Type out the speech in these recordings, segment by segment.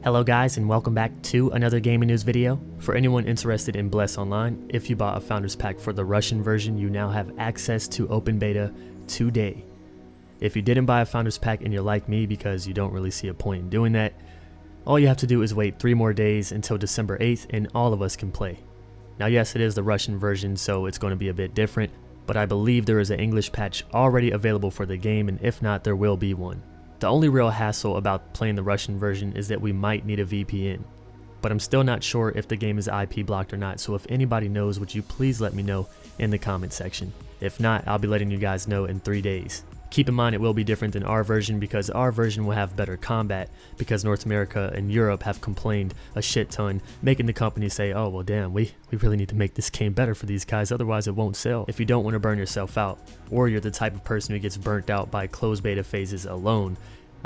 Hello guys, and welcome back to another gaming news video. For anyone interested in Bless Online, if you bought a Founders Pack for the Russian version, you now have access to open beta today. If you didn't buy a Founders Pack and you're like me because you don't really see a point in doing that, all you have to do is wait 3 more days until December 8th and all of us can play. Now yes, it is the Russian version, so it's going to be a bit different, but I believe there is an English patch already available for the game, and if not, there will be one. The only real hassle about playing the Russian version is that we might need a VPN, but I'm still not sure if the game is IP blocked or not, so if anybody knows, would you please let me know in the comment section. If not, I'll be letting you guys know in 3 days. Keep in mind it will be different than our version because our version will have better combat, because North America and Europe have complained a shit ton, making the company say, oh well damn, we really need to make this game better for these guys, otherwise it won't sell. If you don't want to burn yourself out, or you're the type of person who gets burnt out by closed beta phases alone,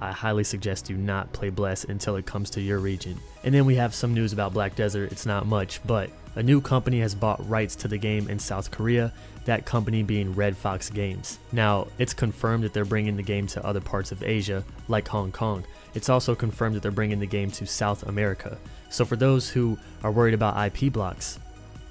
I highly suggest you not play Bless until it comes to your region. And then we have some news about Black Desert. It's not much, but a new company has bought rights to the game in South Korea, that company being RedFox Games. Now, it's confirmed that they're bringing the game to other parts of Asia, like Hong Kong. It's also confirmed that they're bringing the game to South America. So for those who are worried about IP blocks,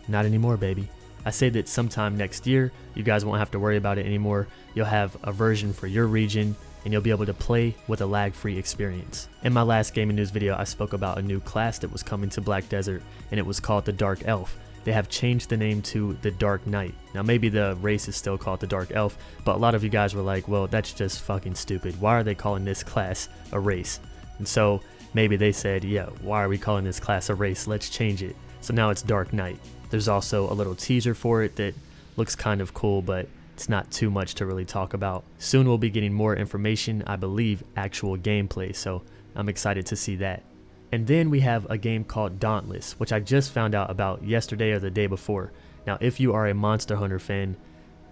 not anymore, baby. I say that sometime next year, you guys won't have to worry about it anymore. You'll have a version for your region, and you'll be able to play with a lag-free experience. In my last gaming news video, I spoke about a new class that was coming to Black Desert, and it was called the Dark Elf. They have changed the name to the Dark Knight. Now maybe the race is still called the Dark Elf, but a lot of you guys were like, well, that's just fucking stupid. Why are they calling this class a race? And so maybe they said, yeah, why are we calling this class a race? Let's change it. So now it's Dark Knight. There's also a little teaser for it that looks kind of cool, but it's not too much to really talk about. Soon we'll be getting more information, I believe actual gameplay, so I'm excited to see that. And then we have a game called Dauntless, which I just found out about yesterday or the day before. Now if you are a Monster Hunter fan,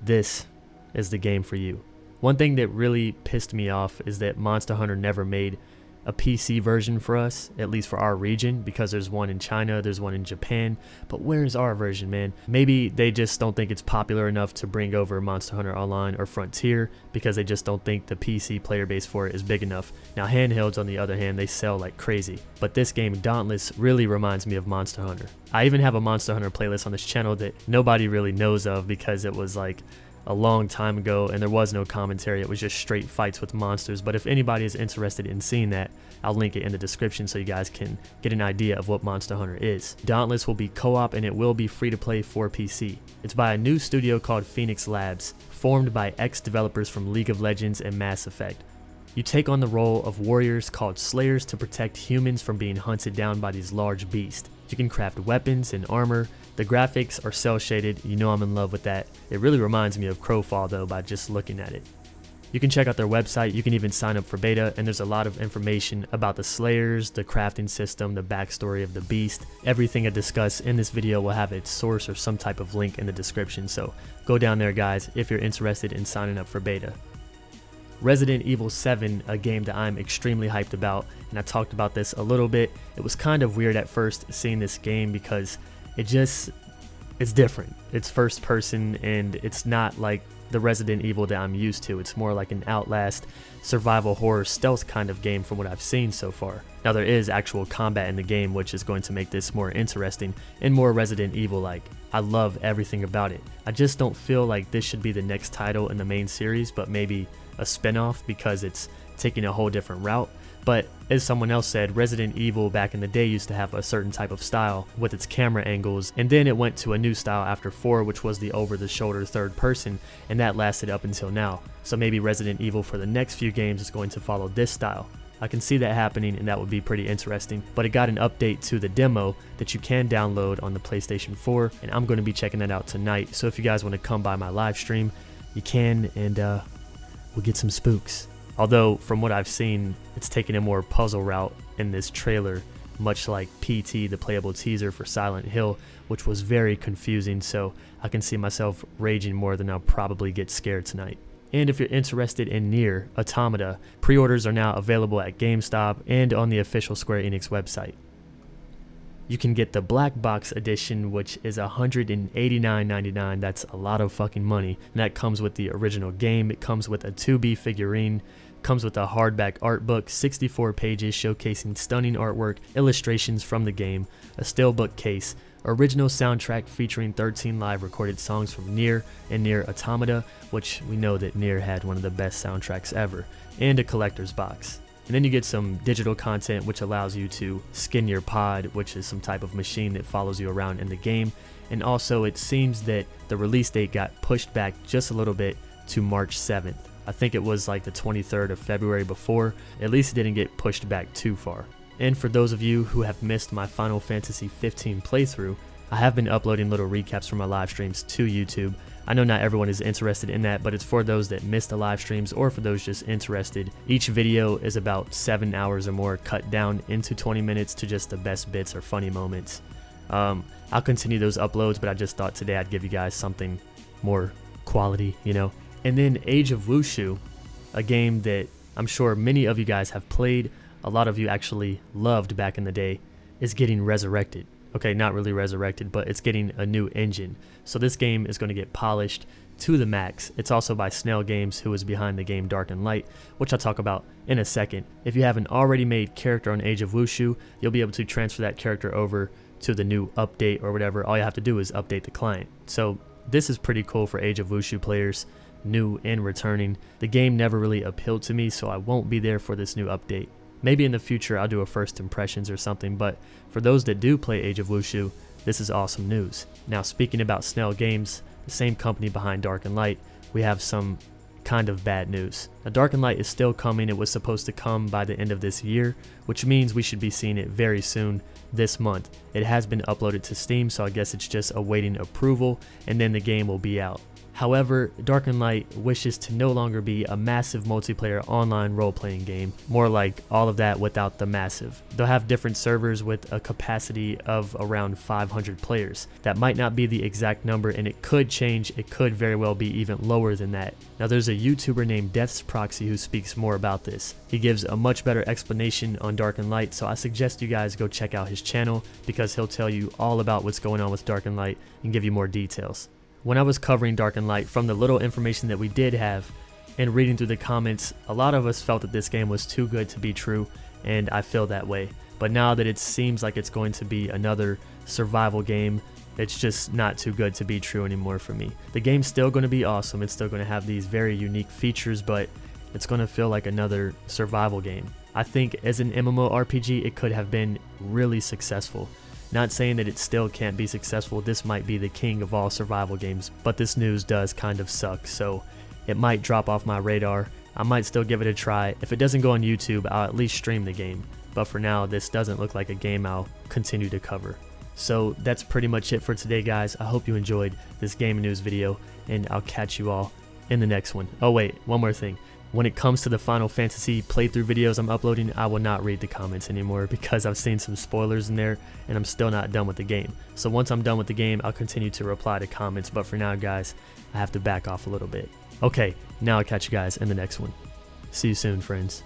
this is the game for you. One thing that really pissed me off is that Monster Hunter never made a PC version for us, at least for our region, because there's one in China, there's one in Japan, but where's our version, man? Maybe they just don't think it's popular enough to bring over Monster Hunter Online or Frontier because they just don't think the PC player base for it is big enough. Now handhelds, on the other hand, they sell like crazy, but this game Dauntless really reminds me of Monster Hunter. I even have a Monster Hunter playlist on this channel that nobody really knows of because it was like a long time ago and there was no commentary. It was just straight fights with monsters, but if anybody is interested in seeing that, I'll link it in the description so you guys can get an idea of what Monster Hunter is. Dauntless will be co-op and it will be free to play for PC. It's by a new studio called Phoenix Labs, formed by ex-developers from League of Legends and Mass Effect. You take on the role of warriors called Slayers to protect humans from being hunted down by these large beasts. You can craft weapons and armor. The graphics are cel shaded, you know I'm in love with that. It really reminds me of Crowfall though by just looking at it. You can check out their website, you can even sign up for beta, and there's a lot of information about the Slayers, the crafting system, the backstory of the beast. Everything I discuss in this video will have its source or some type of link in the description, so go down there guys if you're interested in signing up for beta. Resident Evil 7, a game that I'm extremely hyped about, and I talked about this a little bit. It was kind of weird at first seeing this game because it's different. It's first person and it's not like the Resident Evil that I'm used to. It's more like an Outlast survival horror stealth kind of game from what I've seen so far. Now there is actual combat in the game, which is going to make this more interesting and more Resident Evil-like. I love everything about it. I just don't feel like this should be the next title in the main series, but maybe a spin-off because it's taking a whole different route. But as someone else said, Resident Evil back in the day used to have a certain type of style with its camera angles, and then it went to a new style after 4, which was the over-the-shoulder third person, and that lasted up until now. So maybe Resident Evil for the next few games is going to follow this style. I can see that happening and that would be pretty interesting, but it got an update to the demo that you can download on the PlayStation 4, and I'm going to be checking that out tonight. So if you guys want to come by my live stream, you can, and we'll get some spooks. Although, from what I've seen, it's taking a more puzzle route in this trailer, much like PT, the playable teaser for Silent Hill, which was very confusing, so I can see myself raging more than I'll probably get scared tonight. And if you're interested in NieR Automata, pre-orders are now available at GameStop and on the official Square Enix website. You can get the black box edition, which is $189.99. That's a lot of fucking money. And that comes with the original game. It comes with a 2B figurine, comes with a hardback art book, 64 pages showcasing stunning artwork, illustrations from the game, a steelbook case, original soundtrack featuring 13 live recorded songs from NieR and NieR Automata, which we know that NieR had one of the best soundtracks ever, and a collector's box. And then you get some digital content which allows you to skin your pod, which is some type of machine that follows you around in the game. And also it seems that the release date got pushed back just a little bit to March 7th. I think it was like the 23rd of February before. At least it didn't get pushed back too far. And for those of you who have missed my Final Fantasy 15 playthrough, I have been uploading little recaps from my live streams to YouTube. I know not everyone is interested in that, but it's for those that missed the live streams or for those just interested. Each video is about 7 hours or more cut down into 20 minutes to just the best bits or funny moments. I'll continue those uploads, but I just thought today I'd give you guys something more quality, you know. And then Age of Wushu, a game that I'm sure many of you guys have played, a lot of you actually loved back in the day, is getting resurrected. Okay, not really resurrected, but it's getting a new engine. So this game is going to get polished to the max. It's also by NieR Games, who is behind the game Dark and Light, which I'll talk about in a second. If you have an already made character on Age of Wushu, you'll be able to transfer that character over to the new update or whatever. All you have to do is update the client. So this is pretty cool for Age of Wushu players, new and returning. The game never really appealed to me, so I won't be there for this new update. Maybe in the future I'll do a first impressions or something, but for those that do play Age of Wushu, this is awesome news. Now speaking about NieR Games, the same company behind Dark and Light, we have some kind of bad news. Now Dark and Light is still coming. It was supposed to come by the end of this year, which means we should be seeing it very soon this month. It has been uploaded to Steam, so I guess it's just awaiting approval and then the game will be out. However, Dark and Light wishes to no longer be a massive multiplayer online role-playing game, more like all of that without the massive. They'll have different servers with a capacity of around 500 players. That might not be the exact number and it could change, it could very well be even lower than that. Now there's a YouTuber named Death's Proxy who speaks more about this. He gives a much better explanation on Dark and Light, so I suggest you guys go check out his channel because he'll tell you all about what's going on with Dark and Light and give you more details. When I was covering Dark and Light, from the little information that we did have and reading through the comments, a lot of us felt that this game was too good to be true, and I feel that way. But now that it seems like it's going to be another survival game, it's just not too good to be true anymore for me. The game's still going to be awesome, it's still going to have these very unique features, but it's going to feel like another survival game. I think as an MMORPG, it could have been really successful. Not saying that it still can't be successful, this might be the king of all survival games, but this news does kind of suck, so it might drop off my radar. I might still give it a try. If it doesn't go on YouTube, I'll at least stream the game, but for now, this doesn't look like a game I'll continue to cover. So that's pretty much it for today, guys. I hope you enjoyed this gaming news video, and I'll catch you all in the next one. Oh wait, one more thing. When it comes to the Final Fantasy playthrough videos I'm uploading, I will not read the comments anymore because I've seen some spoilers in there and I'm still not done with the game. So once I'm done with the game, I'll continue to reply to comments, but for now, guys, I have to back off a little bit. Okay, now I'll catch you guys in the next one. See you soon, friends.